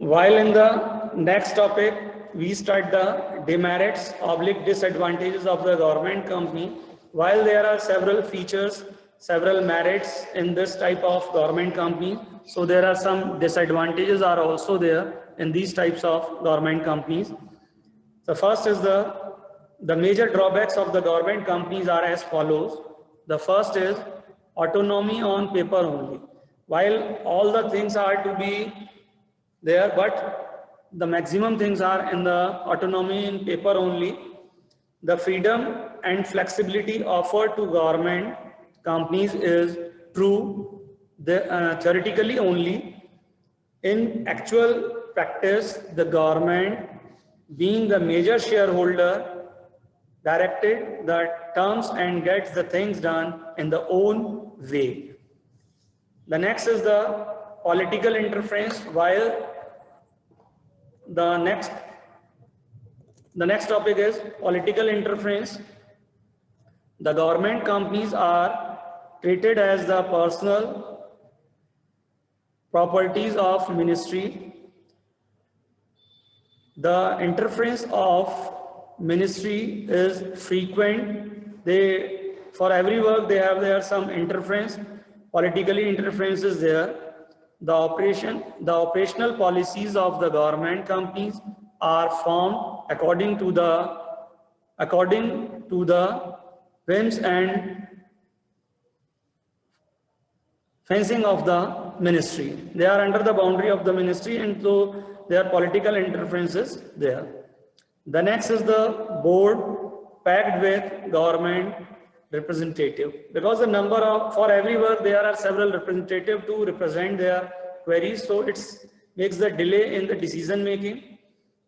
While in the next topic, we start the demerits / disadvantages of the government company. While there are several features, several merits in this type of government company, so there are some disadvantages are also there in these types of government companies. The first is the major drawbacks of the government companies are as follows. The first is autonomy on paper only. While all the things are to be there, but the maximum things are in the autonomy in paper only. The freedom and flexibility offered to government companies is true theoretically only. In actual practice, the government, being the major shareholder, directed the terms and gets the things done in the own way. The next is the political interference. While the next topic is political interference. The government companies are treated as the personal properties of ministry. The interference of ministry is frequent. For every work they have there some interference. Politically interference is there. The operational policies of the government companies are formed according to the whims and fencing of the ministry. They are under the boundary of the ministry, and so their political interferences there. The next is the board packed with government representative, because the number of, for every work there are several representatives to represent their queries, so it makes the delay in the decision making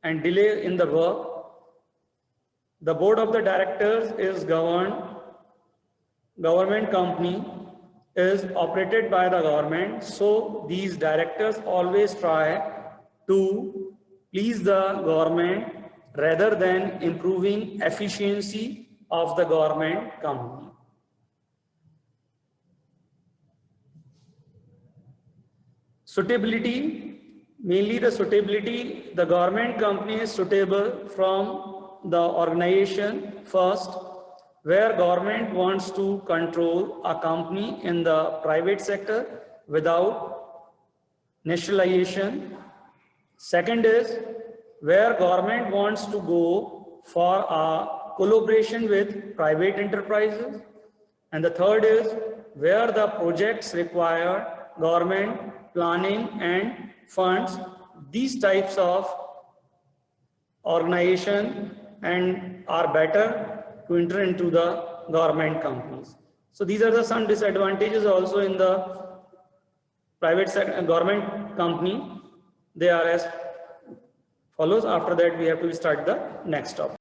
and delay in the work. The board of the directors is government company is operated by the government, so these directors always try to please the government rather than improving efficiency of the government company. Suitability, mainly the suitability, the government company is suitable from the organization first, where government wants to control a company in the private sector without nationalization. Second is where government wants to go for a collaboration with private enterprises. And the third is where the projects require government planning and funds. These types of organization and are better to enter into the government companies. So these are some disadvantages also in the private sector government company. They are as follows. After that we have to start the next topic.